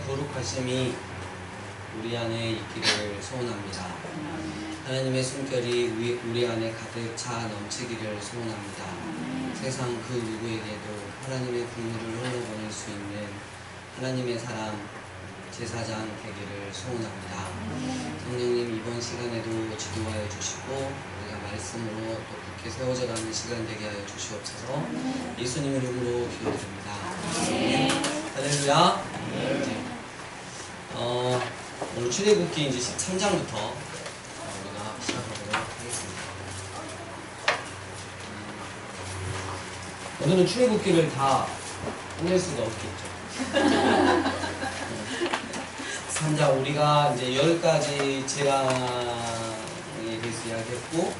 거룩하심이 우리 안에 있기를 소원합니다. 하나님의 숨결이 우리 안에 가득 차 넘치기를 소원합니다. 세상 그 누구에게도 하나님의 국물을 흘러보낼 수 있는 하나님의 사람 제사장 되기를 소원합니다. 성령님 이번 시간에도 지도하여 주시고 우리가 말씀으로 또 굳게 세워져가는 시간 되게 하여 주시옵소서. 예수님 이름으로 기도드립니다. 할렐루야. 오늘 출애굽기 이제 13장부터 우리가 시작하도록 하겠습니다. 오늘은 출애굽기를 다 끝낼 수가 없겠죠. 3장 우리가 이제 10가지 재앙에 대해서 이야기했고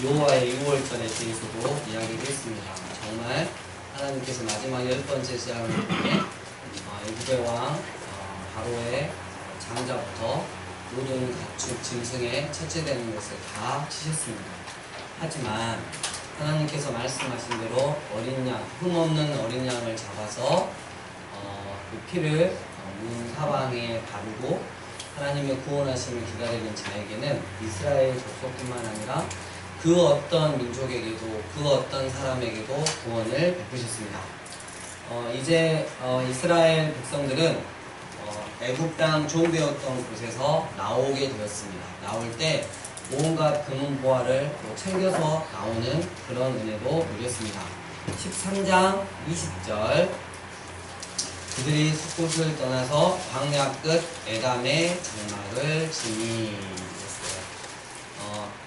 여호와의 유월절에 대해서도 이야기를 했습니다. 정말 하나님께서 마지막 10번째 재앙을 통해 애굽의 왕 바로의 장자부터 모든 가축 짐승의 첫째 되는 것을 다 치셨습니다. 하지만 하나님께서 말씀하신 대로 어린 양, 흠없는 어린 양을 잡아서 그 피를 문 사방에 바르고 하나님의 구원하심을 기다리는 자에게는 이스라엘 족속뿐만 아니라 그 어떤 민족에게도 그 어떤 사람에게도 구원을 베푸셨습니다. 이제 이스라엘 백성들은 애굽 땅 종되었던 곳에서 나오게 되었습니다. 나올 때 온갖 금은 보화를 챙겨서 나오는 그런 은혜도 누렸습니다. 13장 20절 그들이 숲곳을 떠나서 광야 끝 에담의 장막을 지니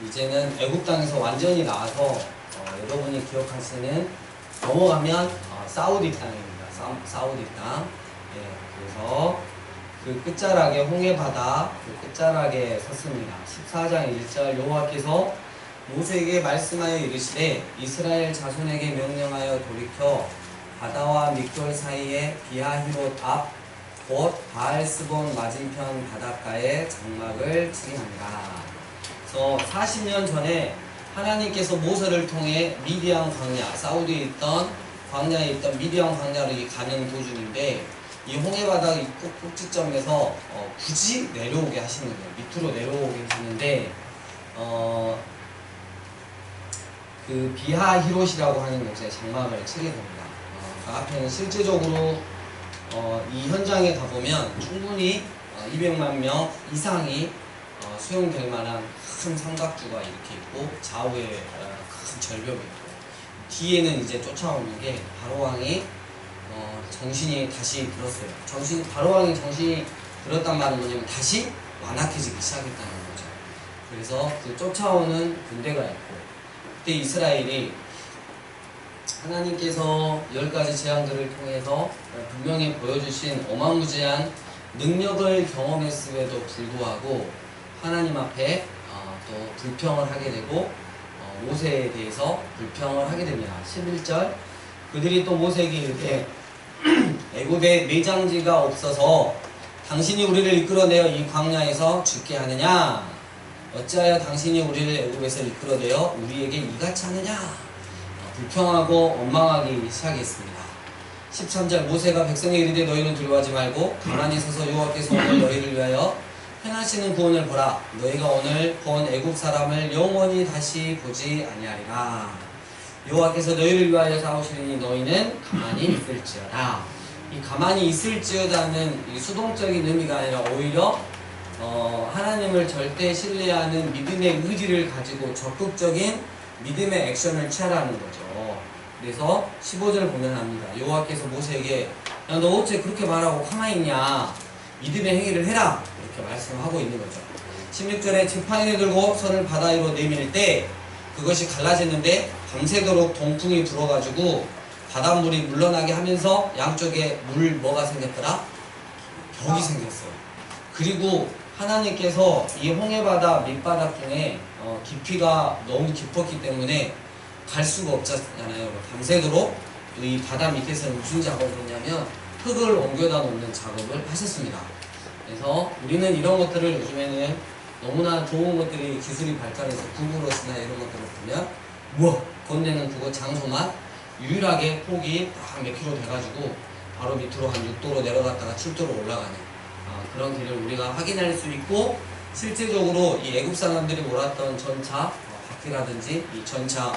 이제는 애굽 땅에서 완전히 나와서 여러분이 기억하시는 넘어가면 사우디 땅입니다. 사우디 땅. 그래서 그 끝자락에 홍해바다 그 끝자락에 섰습니다. 14장 1절 여호와께서 모세에게 말씀하여 이르시되 이스라엘 자손에게 명령하여 돌이켜 바다와 믹돌 사이에 비하히롯 앞 곧 바알스본 맞은편 바닷가에 장막을 치게 합니다. 그래서 40년 전에 하나님께서 모세를 통해 미디안 광야, 사우디에 있던 광야에 있던 미디안 광야로 가는 도중인데 이 홍해바다 입국 꼭지점에서 굳이 내려오게 하시는 거예요. 밑으로 내려오게 하시는데 그 비하히롯이라고 하는 곳에 장막을 치게 됩니다. 그 앞에는 실제적으로 이 현장에 가보면 충분히 200만 명 이상이 수용될 만한 큰 삼각주가 이렇게 있고 좌우에 큰 절벽이 있고 뒤에는 이제 쫓아오는 게 바로왕이 정신이 다시 들었어요. 바로왕이 정신이 들었단 말은 뭐냐면 다시 완악해지기 시작했다는 거죠. 그래서 그 쫓아오는 군대가 있고 그때 이스라엘이 하나님께서 10가지 재앙들을 통해서 분명히 보여주신 어마무지한 능력을 경험했음에도 불구하고 하나님 앞에 또 불평을 하게 되고 모세에 대해서 불평을 하게 됩니다. 11절 그들이 또 모세에게 이르되 애굽에 매장지가 없어서 당신이 우리를 이끌어내어 이 광야에서 죽게 하느냐 어찌하여 당신이 우리를 애굽에서 이끌어내어 우리에게 이같이 하느냐 불평하고 원망하기 시작했습니다. 13절 모세가 백성에게 이르되 너희는 두려워하지 말고 가만히 서서 여호와께서 오늘 너희를 위하여 행하시는 구원을 보라. 너희가 오늘 본 애굽 사람을 영원히 다시 보지 아니하리라. 여호와께서 너희를 위하여 싸우시니 너희는 가만히 있을지어다. 이 가만히 있을지어다는 이 수동적인 의미가 아니라 오히려 하나님을 절대 신뢰하는 믿음의 의지를 가지고 적극적인 믿음의 액션을 취하라는 거죠. 그래서 15절을 보면 합니다. 여호와께서 모세에게 야, 너 어째 그렇게 말하고 가만히 있냐 믿음의 행위를 해라 이렇게 말씀하고 있는 거죠. 16절에 지팡이를 들고 손을 바다 위로 내밀 때 그것이 갈라졌는데 밤새도록 동풍이 불어가지고 바닷물이 물러나게 하면서 양쪽에 뭐가 생겼더라? 벽이 생겼어요. 그리고 하나님께서 이 홍해바다 밑바닥 중에 깊이가 너무 깊었기 때문에 갈 수가 없잖아요. 밤새도록 이 바다 밑에서는 무슨 작업을 했냐면 흙을 옮겨다 놓는 작업을 하셨습니다. 그래서 우리는 이런 것들을 요즘에는 너무나 좋은 것들이 기술이 발달해서 구글옷이나 이런 것들을 보면 우와 건네는 그거 장소만 유일하게 폭이 딱 몇 킬로 돼가지고 바로 밑으로 한 6도로 내려갔다가 7도로 올라가는 그런 길을 우리가 확인할 수 있고, 실제적으로 이 애굽 사람들이 몰았던 전차 바퀴라든지 이 전차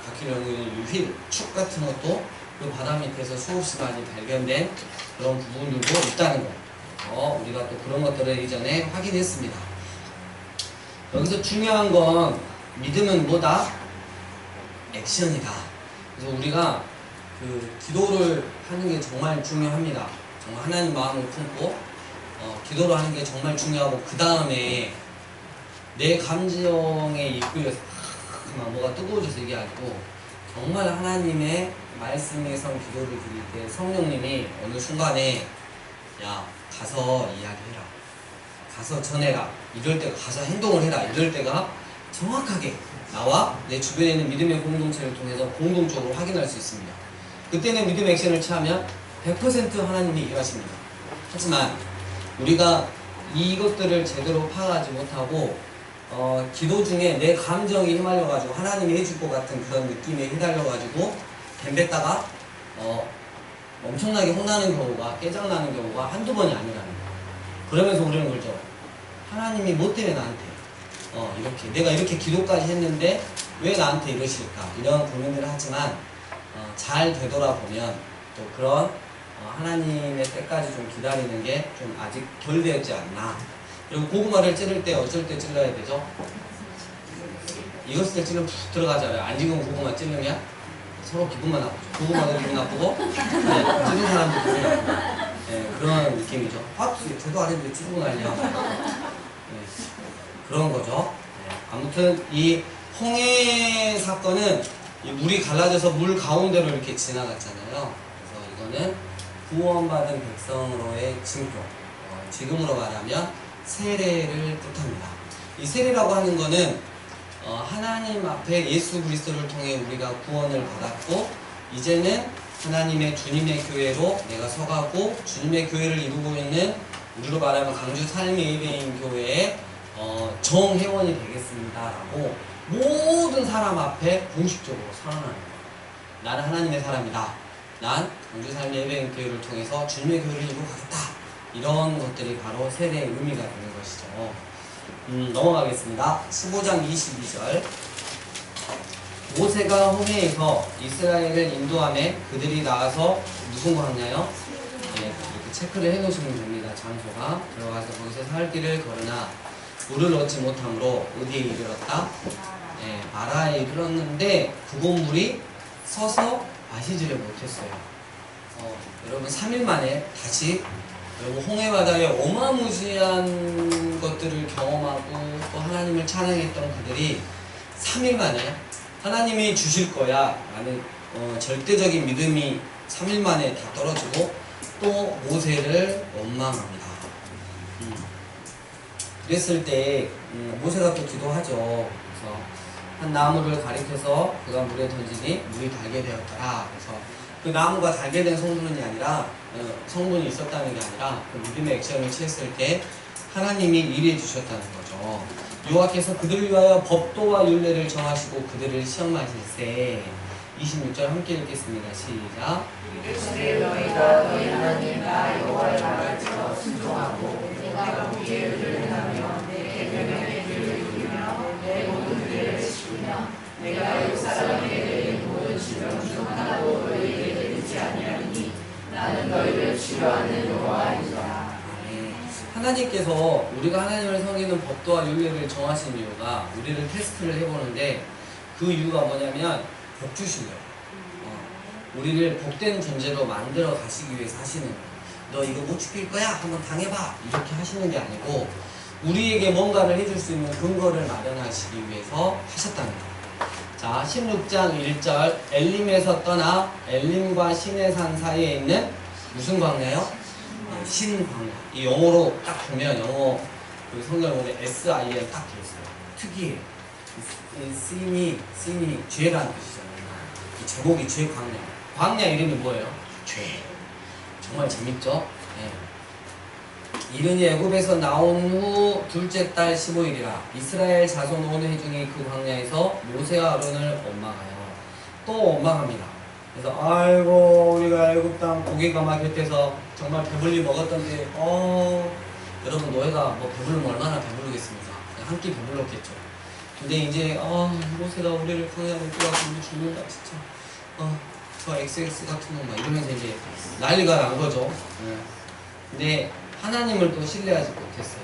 바퀴를 연구하는 휠, 축 같은 것도 그 바다 밑에서 수없이 많이 발견된 그런 부분들도 있다는 거. 우리가 또 그런 것들을 이전에 확인했습니다. 여기서 중요한 건 믿음은 뭐다? 액션이다. 그래서 우리가 그 기도를 하는 게 정말 중요합니다. 정말 하나님 마음을 품고 기도를 하는 게 정말 중요하고, 그 다음에 내 감정에 이끌려서 막 뭐가 뜨거워져서 이게 아니고, 정말 하나님의 말씀에서 기도를 드릴 때 성령님이 어느 순간에 야 가서 이야기해라, 가서 전해라, 이럴 때가 가서 행동을 해라, 이럴 때가 정확하게 나와 내 주변에 있는 믿음의 공동체를 통해서 공동적으로 확인할 수 있습니다. 그때는 믿음 액션을 취하면 100% 하나님이 일하십니다. 하지만 우리가 이것들을 제대로 파악하지 못하고 기도 중에 내 감정이 휘말려가지고 하나님이 해줄 것 같은 그런 느낌에 휘달려가지고 덤볐다가 엄청나게 혼나는 경우가, 깨장나는 경우가 한두 번이 아니라는 거예요. 그러면서 우리는 그러죠. 하나님이 뭐 때문에 나한테 이렇게 내가 이렇게 기도까지 했는데 왜 나한테 이러실까, 이런 고민들을 하지만 잘 되돌아보면 또 그런 하나님의 때까지 좀 기다리는 게 좀 아직 덜 되었지 않나. 그리고 고구마를 찌를 때 어쩔 때 찔러야 되죠? 익었을 때 찌르면 푹 들어가잖아요. 안 익은 고구마 찌르면 서로 기분만 나쁘죠. 고구마도 기분 나쁘고, 찌른 사람도 기분 나쁘고, 그런 느낌이죠. 제도 안 했는데 찌르고 난리야. 그런 거죠. 아무튼 이 홍해 사건은 이 물이 갈라져서 물 가운데로 이렇게 지나갔잖아요. 그래서 이거는 구원받은 백성으로의 징표, 지금으로 말하면 세례를 뜻합니다. 이 세례라고 하는 거는 하나님 앞에 예수 그리스도를 통해 우리가 구원을 받았고, 이제는 하나님의 주님의 교회로 내가 서가고 주님의 교회를 이루고 있는, 우리로 말하면 강주 삶의 예배인 교회의 정회원이 되겠습니다라고 모든 사람 앞에 공식적으로 선언하는 거예요. 나는 하나님의 사람이다. 난 강주 삶의 예배인 교회를 통해서 주님의 교회를 이루고 가겠다. 이런 것들이 바로 세례의 의미가 되는 것이죠. 넘어가겠습니다. 15장 22절. 모세가 홍해에서 이스라엘을 인도하며 그들이 나와서 무슨 광야요? 이렇게 체크를 해놓으시면 됩니다. 장소가. 들어가서 거기서 살 길을 걸으나 물을 얻지 못함으로 어디에 이르렀다? 마라에 이르렀는데 그곳 물이 서서 마시지를 못했어요. 여러분 3일 만에 다시 여러분 홍해바다에 어마무지한 것들을 경험하고 또 하나님을 찬양했던 그들이 3일 만에 하나님이 주실 거야 라는 절대적인 믿음이 3일 만에 다 떨어지고 또 모세를 원망합니다. 그랬을 때 모세가 또 기도하죠. 그래서 한 나무를 가리켜서 그가 물에 던지니 물이 달게 되었더라. 그래서 그 나무가 달게 된 성분이 아니라 성분이 있었다는 게 아니라 그 믿음의 액션을 취했을 때 하나님이 일해 주셨다는 거죠. 여호와께서 그들을 위하여 법도와 율례를 정하시고 그들을 시험하실세. 26절 함께 읽겠습니다. 시작. 이르시되 너희가 너희 하나님 나 여호와의 말을 들어 순종하고 내가 보기에 의를 행하며 내 계명의 길을 이루며 내 모든 규례를 지키며 내가 애굽 사람에게 내린 모든 질병 중 하나도 너희에게 내리지 아니하리니 나는 너희를 치료하는 여호와이니라. 하나님께서 우리가 하나님을 섬기는 법도와 율례를 정하신 이유가 우리를 테스트를 해보는데, 그 이유가 뭐냐면 복 주시고요. 우리를 복된 존재로 만들어 가시기 위해서 하시는 거예요. 너 이거 못 지킬 거야? 한번 당해봐. 이렇게 하시는 게 아니고 우리에게 뭔가를 해줄 수 있는 근거를 마련하시기 위해서 하셨다는 거예요. 자, 16장 1절. 엘림에서 떠나 엘림과 시내산 사이에 있는 무슨 광야요? 신광야. 이 영어로 딱 보면 영어 그 성경에 보면 SIN 딱 되어있어요. 특이해요. 신이 죄라는 뜻이잖아요. 이 제목이 죄 광야. 광야 이름이 뭐예요? 죄. 정말 재밌죠? 네. 이른이 애굽에서 나온 후 둘째 달 15일이라 이스라엘 자손 온 회중이 그 광야에서 모세와 아론을 원망하여 또 원망합니다. 그래서 아이고 우리가 애굽 땅 고기가 막 곁에서 정말 배불리 먹었던데 여러분 노예가 뭐 배부르면 얼마나 배부르겠습니까? 그냥 한 끼 배불렀겠죠. 근데 이제 모세가 우리를 광야로 끌어가고 우리 죽는다 진짜. 저 XX 같은 거 막 이러면서 이제 난리가 난 거죠. 근데 하나님을 또 신뢰하지 못했어요.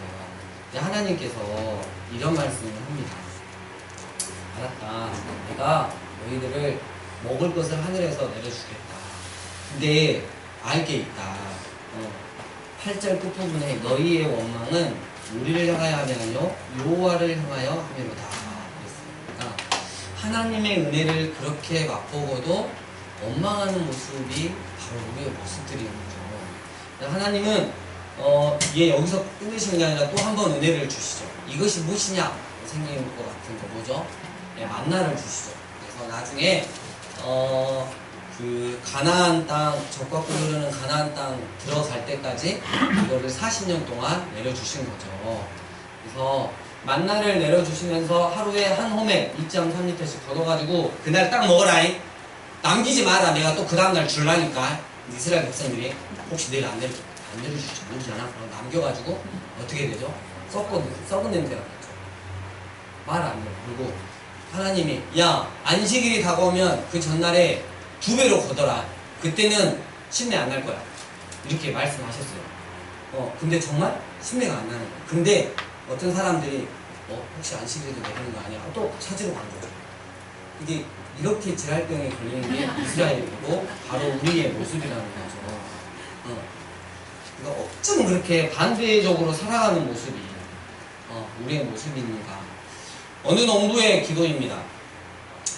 근데 하나님께서 이런 말씀을 합니다. 알았다. 내가 너희들을 먹을 것을 하늘에서 내려주겠다. 근데 알게 있다. 8절 끝부분에 너희의 원망은 우리를 향하여 하며 여호와를 향하여 함이로다. 그랬습니다. 하나님의 은혜를 그렇게 맛보고도 원망하는 모습이 바로 우리의 모습들이는 거죠. 하나님은 얘 여기서 끝내시는 게 아니라 또 한 번 은혜를 주시죠. 이것이 무엇이냐 생긴 것 같은 거 뭐죠? 만나를 주시죠. 그래서 나중에 그 가나안 땅, 적과 꿀 흐르는 가나안 땅 들어갈 때까지 이거를 40년 동안 내려주신 거죠. 그래서 만나를 내려주시면서 하루에 한 홈에 2.3리터씩 걷어가지고 그날 딱 먹어라잉. 남기지 마라. 내가 또 그 다음날 줄라니까. 이스라엘 백성들이 혹시 내일 안 내려줄지 모르잖아. 그럼 남겨가지고 어떻게 되죠? 썩은 냄새가 나죠. 말 안 해요. 그리고 하나님이 야 안식일이 다가오면 그 전날에 2배로 걷어라. 그때는 신내 안 날 거야. 이렇게 말씀하셨어요. 근데 정말 신내가 안 나는 거야. 근데 어떤 사람들이 혹시 안식일도 내리는 거 아니야? 또 찾으러 간 거죠. 이게 이렇게 질랄병에 걸리는 게 이스라엘이고 바로 우리의 모습이라는 거죠. 그러니까 어쩜 그렇게 반대적으로 살아가는 모습이 우리의 모습입니까? 어느 농부의 기도입니다.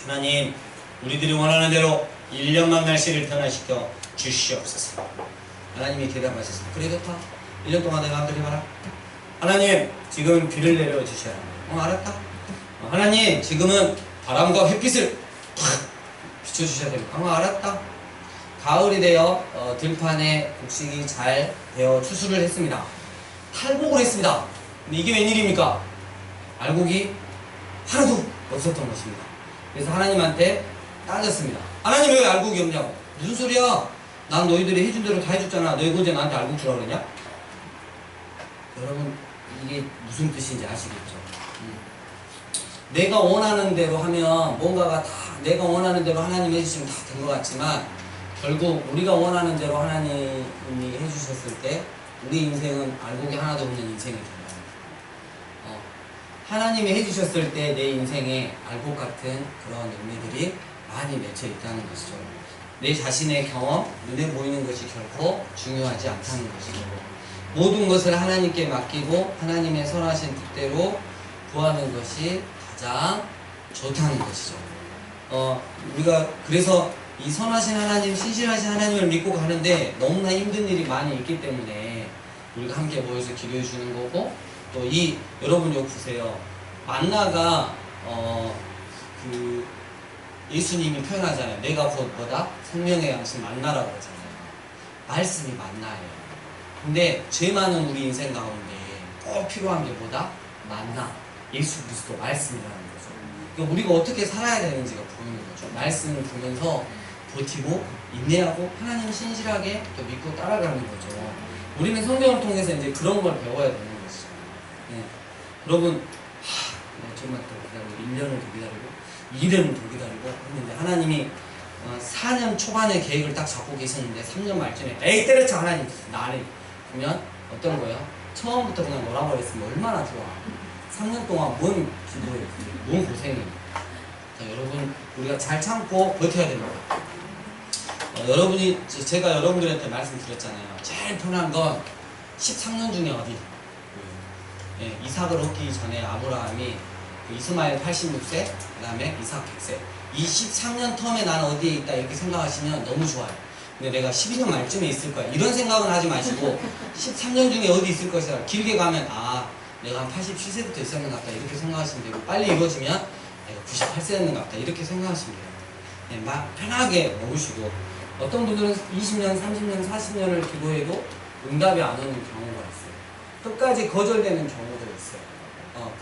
하나님, 우리들이 원하는 대로 1년만 날씨를 변화시켜 주시옵소서. 하나님이 대답하셨습니다. 그래 좋다. 1년 동안 내가 한번 해봐라. 하나님, 지금 비를 내려주셔야 합니다. 알았다. 하나님, 지금은 바람과 햇빛을 탁 비춰주셔야 됩니다. 알았다. 가을이 되어 들판에 곡식이 잘 되어 추수를 했습니다. 탈곡을 했습니다. 근데 이게 웬일입니까? 알곡이 하나도 없었던 것입니다. 그래서 하나님한테 따졌습니다. 하나님 왜 알곡이 없냐고. 무슨 소리야? 난 너희들이 해준 대로 다 해줬잖아. 너희 언제 나한테 알곡 주라고 그러냐? 여러분 이게 무슨 뜻인지 아시겠죠? 내가 원하는 대로 하면 뭔가가 다 내가 원하는 대로 하나님이 해주시면 다 된 것 같지만 결국 우리가 원하는 대로 하나님이 해주셨을 때 우리 인생은 알곡이 하나도 없는 인생이 됩니다. 하나님이 해주셨을 때 내 인생에 알곡 같은 그런 의미들이 많이 맺혀 있다는 것이죠. 내 자신의 경험, 눈에 보이는 것이 결코 중요하지 않다는 것이죠. 모든 것을 하나님께 맡기고 하나님의 선하신 뜻대로 구하는 것이 가장 좋다는 것이죠. 우리가 그래서 이 선하신 하나님, 신실하신 하나님을 믿고 가는데 너무나 힘든 일이 많이 있기 때문에 우리가 함께 모여서 기도해 주는 거고, 또 여러분 이거 보세요. 만나가 그 예수님이 표현하잖아요. 내가 곧 뭐다? 생명의 양식 만나라고 그러잖아요. 말씀이 만나예요. 근데 죄 많은 우리 인생 가운데 꼭 필요한 게 뭐다? 만나. 예수 그리스도 말씀이라는 거죠. 그러니까 우리가 어떻게 살아야 되는지가 보이는 거죠. 말씀을 보면서 버티고 인내하고 하나님 신실하게 또 믿고 따라가는 거죠. 우리는 성경을 통해서 이제 그런 걸 배워야 되는 것이죠. 네. 여러분, 정말 더 기다리고 1년을 더 기다리고 2년을 더 기다리고 했는데 하나님이 4년 초반에 계획을 딱 잡고 계셨는데 3년 말쯤에 에이 때려쳐 하나님 나를 보면 어떤 거예요? 처음부터 그냥 놀아버렸으면 얼마나 좋아. 3년 동안 뭔 기도해, 뭔 고생이에요. 자, 여러분 우리가 잘 참고 버텨야 됩니다. 제가 여러분들한테 말씀드렸잖아요. 제일 편한 건 13년 중에 어디? 이삭을 얻기 전에 아브라함이 이스마엘 86세, 그 다음에 이삭 100세. 이 13년 텀에 나는 어디에 있다 이렇게 생각하시면 너무 좋아요. 근데 내가 12년 말쯤에 있을 거야. 이런 생각은 하지 마시고 13년 중에 어디 있을 것이다. 길게 가면 내가 한 87세부터 있었는 것 같다 이렇게 생각하시면 되고, 빨리 이루어지면 내가 98세였는 것 같다 이렇게 생각하시면 돼요. 막 편하게 먹으시고, 어떤 분들은 20년, 30년, 40년을 기도해도 응답이 안 오는 경우가 있어요. 끝까지 거절되는 경우도 있어요.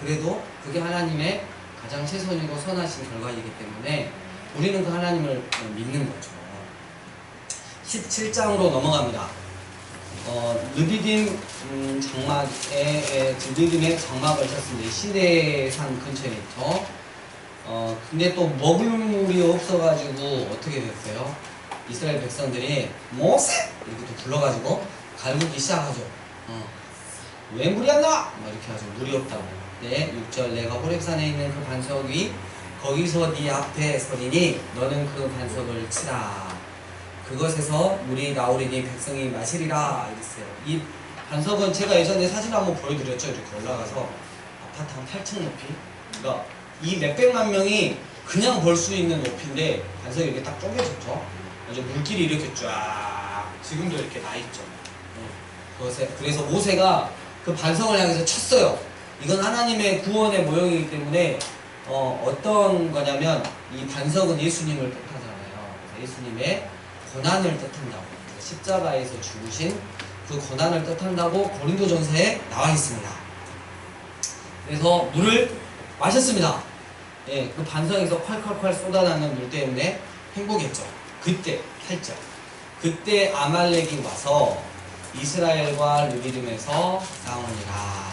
그래도 그게 하나님의 가장 최선이고 선하신 결과이기 때문에 우리는 그 하나님을 믿는 거죠. 17장으로 넘어갑니다. 르비딤 르비딤의 장막을 쳤습니다. 시내산 근처에 있죠. 근데 또 먹을 물이 없어가지고 어떻게 됐어요? 이스라엘 백성들이 모세! 이렇게 또 불러가지고 갈구기 시작하죠. 왜 물이 안 나와? 막 이렇게 하죠. 물이 없다고. 네, 6절 내가 호렙산에 있는 그 반석 위 거기서 네 앞에 서리니 너는 그 반석을 치라. 그것에서 물이 나오리니 백성이 마시리라 이랬어요. 이 반석은 제가 예전에 사진 한번 보여드렸죠. 이렇게 올라가서 아파트 한 8층 높이. 그러니까 이 몇백만 명이 그냥 볼 수 있는 높이인데 반석이 이렇게 딱 쪼개졌죠. 아주 물길이 이렇게 쫙 지금도 이렇게 나 있죠. 그래서 모세가 그 반석을 향해서 쳤어요. 이건 하나님의 구원의 모형이기 때문에 어떤 거냐면 이 반석은 예수님을 뜻하잖아요. 그래서 예수님의 고난을 뜻한다고, 십자가에서 죽으신 그 고난을 뜻한다고 고린도전서에 나와 있습니다. 그래서 물을 마셨습니다. 예, 그 반석에서 콸콸콸 쏟아나는 물 때문에 행복했죠. 그때 8절 그때 아말렉이 와서 이스라엘과 르비딤에서 싸우니라.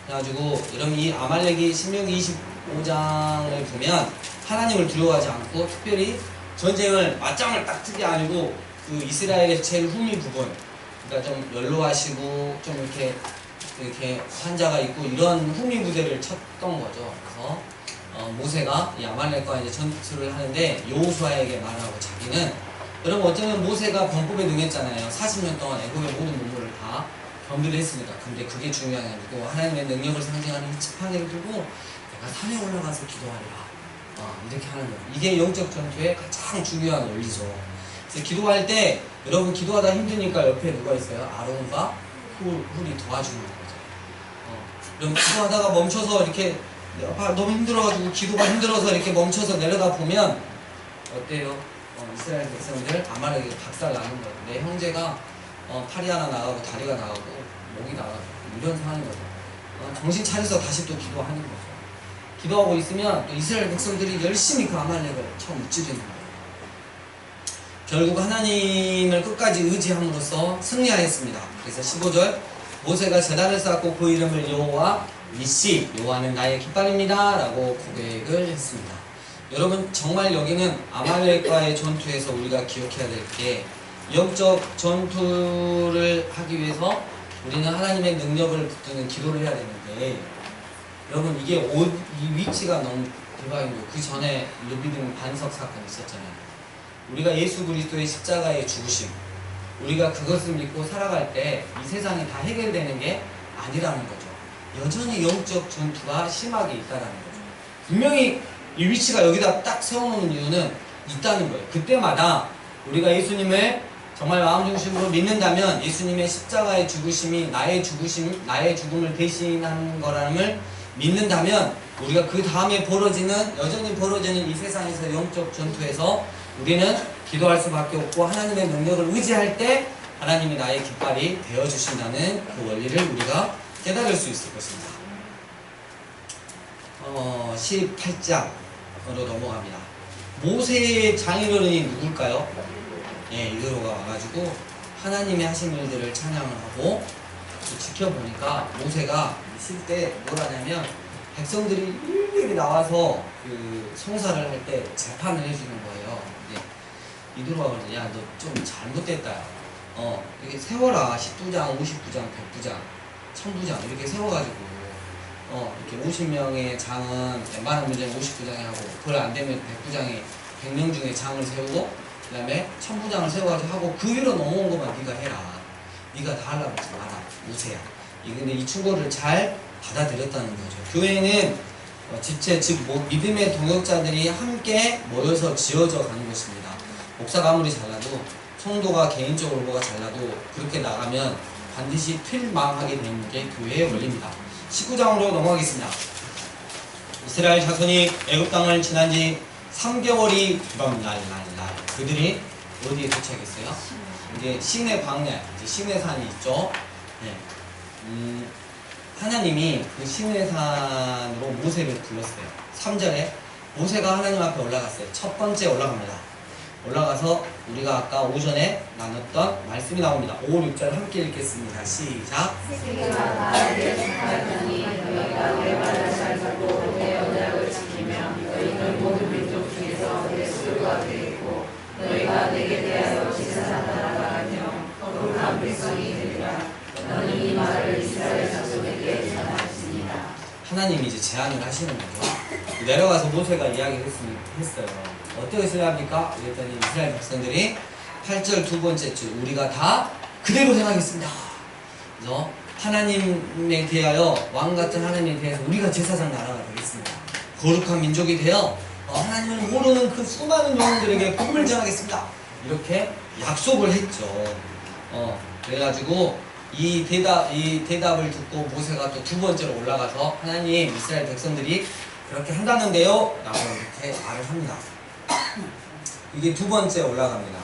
그래가지고 여러분 이 아말렉이 신명기 25장을 보면 하나님을 두려워하지 않고 특별히 전쟁을 맞짱을 딱 트게 아니고 그 이스라엘의 제일 후미 부분, 그러니까 좀 연로하시고 좀 이렇게 환자가 있고 이런 후미 부대를 쳤던 거죠. 그래서 모세가 이 아말렉과 이제 전투를 하는데 여호수아에게 말하고 자기는 여러분 어쩌면 모세가 범법에 능했잖아요. 40년 동안 애굽의 모든 문물을 다 경비를 했으니까. 근데 그게 중요한 게 아니고 하나님의 능력을 상징하는 이 지팡이를 들고 내가 산에 올라가서 기도하리라. 이렇게 하는 거예요. 이게 영적 전투의 가장 중요한 원리죠. 그래서 기도할 때 여러분 기도하다 힘드니까 옆에 누가 있어요? 아론과 훌이 도와주는 거죠. 여러분 기도하다가 멈춰서 이렇게 너무 힘들어가지고 기도가 힘들어서 이렇게 멈춰서 내려다 보면 어때요? 이스라엘 백성들 아말렉이 박살 나는 거예요. 내 형제가 팔이 하나 나가고 다리가 나가고 목이 나가고 이런 상황인 거죠. 정신 차려서 다시 또 기도하는 거죠. 기도하고 있으면 또 이스라엘 백성들이 열심히 그 아말렉을 처음 무찌르는 거예요. 결국 하나님을 끝까지 의지함으로써 승리하였습니다. 그래서 15절 모세가 제단을 쌓고 그 이름을 여호와 니시, 여호와는 나의 깃발입니다 라고 고백을 했습니다. 여러분 정말 여기는 아말렉과의 전투에서 우리가 기억해야 될 게 영적 전투를 하기 위해서 우리는 하나님의 능력을 붙드는 기도를 해야 되는데 여러분 이게 이 위치가 너무 대박인 거예요. 그 전에 르비딤 반석 사건이 있었잖아요. 우리가 예수 그리스도의 십자가의 죽으심, 우리가 그것을 믿고 살아갈 때 이 세상이 다 해결되는 게 아니라는 거죠. 여전히 영적 전투가 심하게 있다는 거죠. 분명히 이 위치가 여기다 딱 세워놓는 이유는 있다는 거예요. 그때마다 우리가 예수님을 정말 마음 중심으로 믿는다면 예수님의 십자가의 죽으심이 나의 죽음을 대신한 거라는 믿는다면 우리가 그 다음에 여전히 벌어지는 이 세상에서 영적 전투에서 우리는 기도할 수밖에 없고 하나님의 능력을 의지할 때 하나님이 나의 깃발이 되어주신다는 그 원리를 우리가 깨달을 수 있을 것입니다. 18장으로 넘어갑니다. 모세의 장인어른이 누굴까요? 이드로가 와가지고 하나님의 하신 일들을 찬양을 하고 지켜보니까 모세가 있을 때 뭘 하냐면 백성들이 일일이 나와서 그 성사를 할 때 재판을 해주는 거예요. 이드로가 그러지, 야, 너 좀 잘못됐다. 이렇게 세워라. 10부장, 50부장, 100부장, 1000부장 이렇게 세워가지고 이렇게 50명의 장은 웬만한 문제는 50부장이 하고 그걸 안 되면 100부장이 100명 중에 장을 세우고 그 다음에 1000부장을 세워가지고 하고 그 위로 넘어온 것만 네가 해라. 네가 다 하려고 하지 마라. 모세야. 근데 이 충고를 잘 받아들였다는 거죠. 교회는 지체 즉 믿음의 동역자들이 함께 모여서 지어져 가는 것입니다. 목사가 아무리 잘나도 성도가 개인적으로 뭐가 잘나도 그렇게 나가면 반드시 필망하게 되는 게 교회의 원리입니다. 19장으로 넘어가겠습니다. 이스라엘 자손이 애굽 땅을 지난 지 3개월이 되던 날 그들이 어디에 도착했어요? 이제 시내 광야, 이제 시내산이 있죠. 하나님이 그 시내산으로 모세를 불렀어요. 3절에 모세가 하나님 앞에 올라갔어요. 첫 번째 올라갑니다. 올라가서 우리가 아까 오전에 나눴던 말씀이 나옵니다. 5, 6절 함께 읽겠습니다. 시작. 세계가 나에게 속하였으니 너희가 내 말을 잘 듣고 내 언약을 지키면 너희는 모든 민족 중에서 내 소유가 되겠고 너희가 내게 대하여 제사장 나라가며 거룩한 백성이 되리라. 너는 이 말을 이스라엘 자손에게 전하였습니다. 하나님이 이제 제안을 하시는 거죠. 내려가서 모세가 이야기를 했어요. 어떻게 써야 합니까? 그랬더니 이스라엘 백성들이 8절 두 번째 줄 우리가 다 그대로 행하겠습니다. 그래서 하나님에 대하여 왕같은 하나님에 대해서 우리가 제사장 나라가 되겠습니다. 거룩한 민족이 되어 하나님을 모르는 그 수많은 영혼들에게 복음을 전하겠습니다. 이렇게 약속을 했죠. 그래가지고 이 대답을 듣고 모세가 또 두 번째로 올라가서 하나님 이스라엘 백성들이 그렇게 한다는데요 라고 이렇게 말을 합니다. 이게 두 번째 올라갑니다.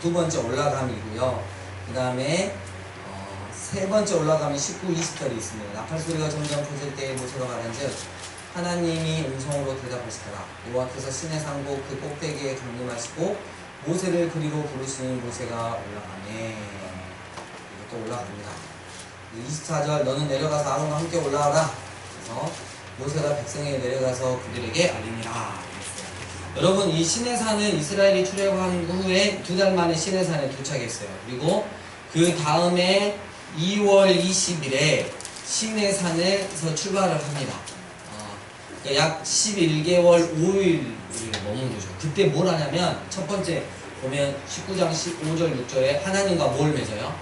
두 번째 올라감이고요. 그 다음에 세 번째 올라감이 19, 20절이 있습니다. 나팔소리가 점점 커질 때에 모세가 말한즉 하나님이 음성으로 대답하시더라. 여호와께서 시내 산곡 그 꼭대기에 강림하시고 모세를 그리로 부르시니 모세가 올라가네. 또 올라갑니다. 24절 너는 내려가서 아론과 함께 올라와라. 그래서 모세가 백성에게 내려가서 그들에게 알리니라. 여러분 이 시내산은 이스라엘이 출애굽한 후에 2달 만에 시내산에 도착했어요. 그리고 그 다음에 2월 20일에 시내산에서 출발을 합니다. 그러니까 약 11개월 5일을 머문 거죠. 그때 뭘 하냐면 첫 번째 보면 19장 15절 6절에 하나님과 뭘 맺어요?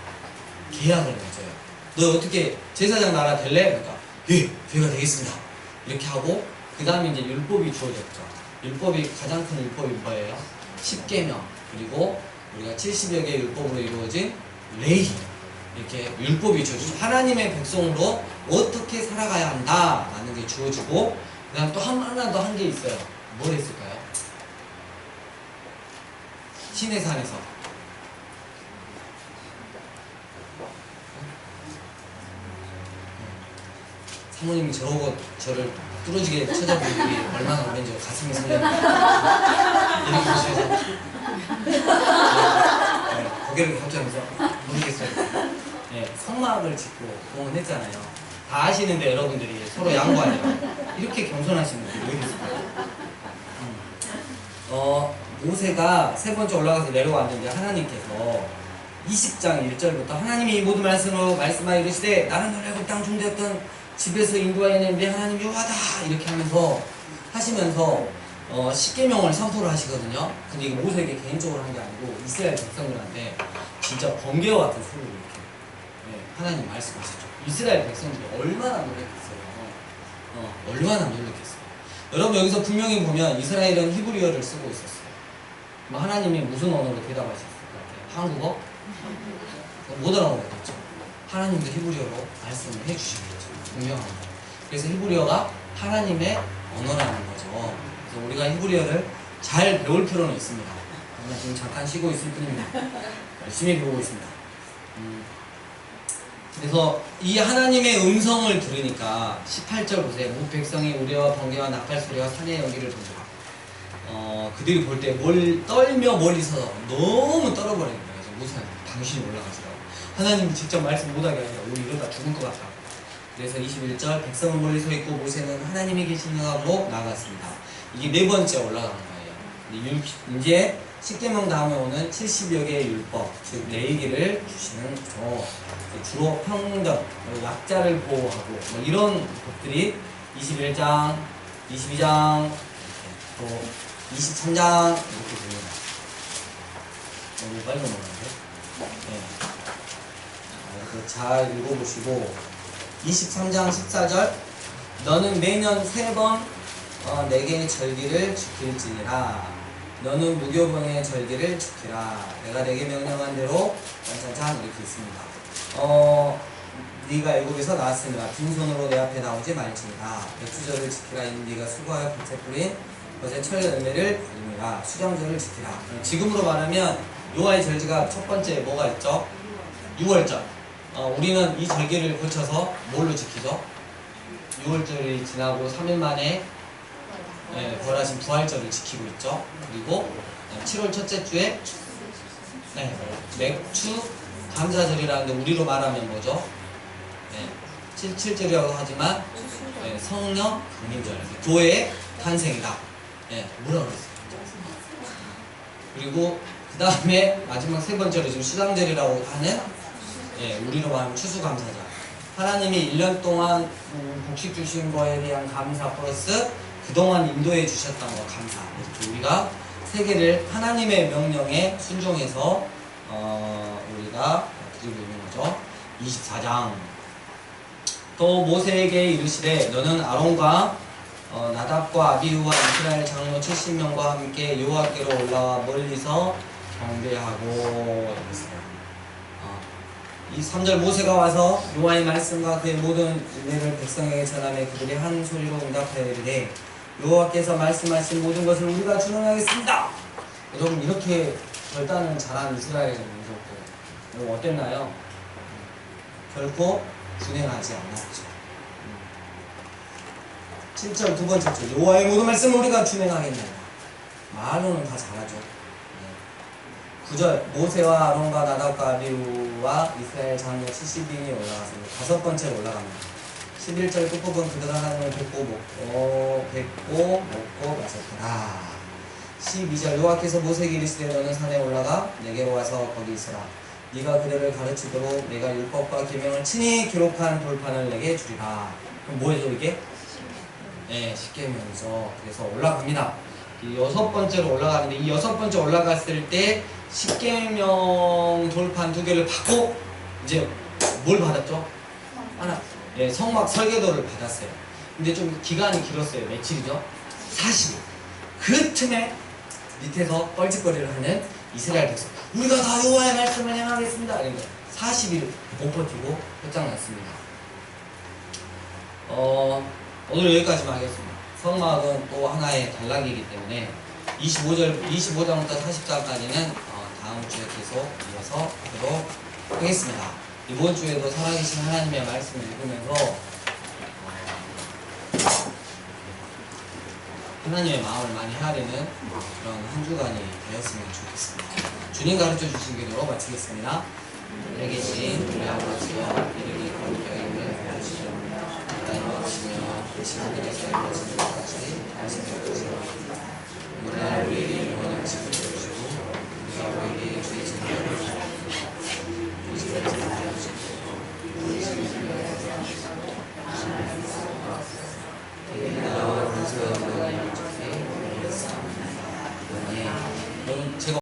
계약을 맺어요. 너 어떻게 제사장 나라 될래? 그러니까 예, 제가 되겠습니다. 이렇게 하고 그 다음에 이제 율법이 주어졌죠. 율법이 가장 큰 율법이 뭐예요? 10계명 그리고 우리가 70여 개의 율법으로 이루어진 레위 이렇게 율법이 주어지죠. 하나님의 백성으로 어떻게 살아가야 한다라는 게 주어지고 그 다음 또 하나 더 한 게 있어요. 뭘 했을까요? 시내산에서 사모님이 저러고 저를 뚫어지게 쳐다보는 게 얼마나 오랜지 가슴이 설레요. 이렇게 보시면서 고개를 격하면서 모르겠어요. 성막을 짓고 공헌했잖아요. 다 아시는데 여러분들이 서로 양보하냐 이렇게 겸손하시는 분이 왜 계실까요? 모세가 세 번째 올라가서 내려왔는데 하나님께서 20장 1절부터 하나님이 이 모든 말씀으로 말씀하여 이르시되 나는 너를 땅 중대였던 집에서 인도하였는데 하나님 여호와다 이렇게 하시면서 10계명을 선포를 하시거든요. 근데 이게 모세에게 개인적으로 한 게 아니고 이스라엘 백성들한테 진짜 번개와 같은 소리를 이렇게 하나님 말씀하시죠. 이스라엘 백성들이 얼마나 놀랐겠어요. 얼마나 놀랐겠어요. 여러분 여기서 분명히 보면 이스라엘은 히브리어를 쓰고 있었어요. 하나님이 무슨 언어로 대답하셨을 것 같아요? 한국어? 못 알아보겠죠. 하나님도 히브리어로 말씀을 해주시겠죠. 분명합니다. 그래서 히브리어가 하나님의 언어라는 거죠. 그래서 우리가 히브리어를 잘 배울 필요는 있습니다. 지금 잠깐 쉬고 있을 뿐입니다. 열심히 배우고 있습니다. 그래서 이 하나님의 음성을 들으니까 18절 보세요. 모 백성이 우레와 번개와 나팔소리와 산의 연기를 본다. 그들이 볼 때 떨며 멀리서 너무 떨어버리는 거예요. 그래서 모세한테 당신이 올라가시라고. 하나님이 직접 말씀 못하게 하니까 우리 이러다 죽을 것 같다. 그래서 21절 백성은 멀리 서 있고 모세는 하나님이 계신 영하고 나갔습니다. 이게 네 번째 올라가는 거예요. 이제 10계명 다음에 오는 70여 개의 율법, 즉 레위기를 주시는 거죠. 주로 평등, 약자를 보호하고 이런 법들이 21장, 22장, 또 23장 이렇게 됩니다. 너무 빨리 넘어가는데? 잘 읽어보시고 23장 14절 너는 매년 3번 내게 절기를 지킬지니라. 너는 무교병의 절기를 지키라. 내가 내게 명령한 대로 짠짠짠 이렇게 있습니다. 네가 애굽에서 나왔으니라. 빈손으로 내 앞에 나오지 말지니라. 백주절을 지키라. 이는 네가 수고하여 밭에 뿌린 것의 철 열매를 받으니라. 수정절을 지키라. 지금으로 말하면 여호와의 절기가 첫 번째 뭐가 있죠? 6월절. 우리는 이 절기를 거쳐서 뭘로 지키죠? 6월절이 지나고 3일 만에 벌하신 부활절을 지키고 있죠. 그리고 7월 첫째 주에 네, 맥주 감사절이라는데 우리로 말하면 뭐죠? 네, 7.7절이라고 하지만 네, 성령 강림절, 교회의 탄생이다. 네, 뭐라고 그랬어요? 그리고 그 다음에 마지막 세 번째로 지금 수장절이라고 하는 예, 우리로 말하면 추수감사절. 하나님이 1년 동안 곡식 주신 거에 대한 감사 플러스 그동안 인도해 주셨던 거 감사. 이렇게 우리가 세 개를 하나님의 명령에 순종해서 우리가 드리고 있는 거죠. 24장. 또 모세에게 이르시되 너는 아론과 나답과 아비후와 이스라엘 장로 70명과 함께 여호와께로 올라와 멀리서 경배하고 이랬어요. 이 3절 모세가 와서 여호와의 말씀과 그의 모든 은혜를 백성에게 전하며 그들이 한 소리로 응답하여 이르되 여호와께서 말씀하신 모든 것을 우리가 준행하겠습니다. 여러분 이렇게 결단을 잘한 이스라엘 민족들 여러분 어땠나요? 결코 준행하지 않았죠. 7절 두 번째 절 여호와의 모든 말씀을 우리가 준행하겠느냐. 말로는 다 잘하죠. 9절 모세와 아론과 나답과 아비후와 이스라엘 장로 70인이 올라갔습니다. 다섯 번째로 올라갑니다. 11절 끝부분 그들 하나님을 뵙고 먹고 마셨더라. 12절 여호와께서 모세에게 이르시되 너는 산에 올라가 내게로 와서 거기 있으라. 네가 그들을 가르치도록 내가 율법과 계명을 친히 기록한 돌판을 내게 주리라. 그럼 뭐예요 이게? 네, 십계명이죠. 그래서 올라갑니다. 이 여섯 번째로 올라가는데 이 여섯 번째 올라갔을 때 십계명 돌판 두 개를 받고 이제 뭘 받았죠? 하나, 예, 성막 설계도를 받았어요. 근데 좀 기간이 길었어요. 며칠이죠? 40일. 그 틈에 밑에서 뻘짓거리를 하는 이스라엘 백성. 우리가 다 여호와의 말씀을 행하겠습니다. 이런 거 40일 못 버티고 끝장났습니다. 오늘 여기까지만 하겠습니다. 성막은 또 하나의 단락이기 때문에 25장부터 40장까지는 다음 주에 계속 이어서 하도록 하겠습니다. 이번 주에도 살아계신 하나님의 말씀을 읽으면서 하나님의 마음을 많이 헤아리는 그런 한 주간이 되었으면 좋겠습니다. 주님 가르쳐 주신 기도로 마치겠습니다. 내게 계신 우리 아버지여 이름이 거룩하게 여겨 주시옵소서. 나의 마음이며 시간들에서 이루어지는 것까지 말씀해 주시옵소서. 오늘날 우리에게 영원한 지혜를 주시고 우리가 우리에게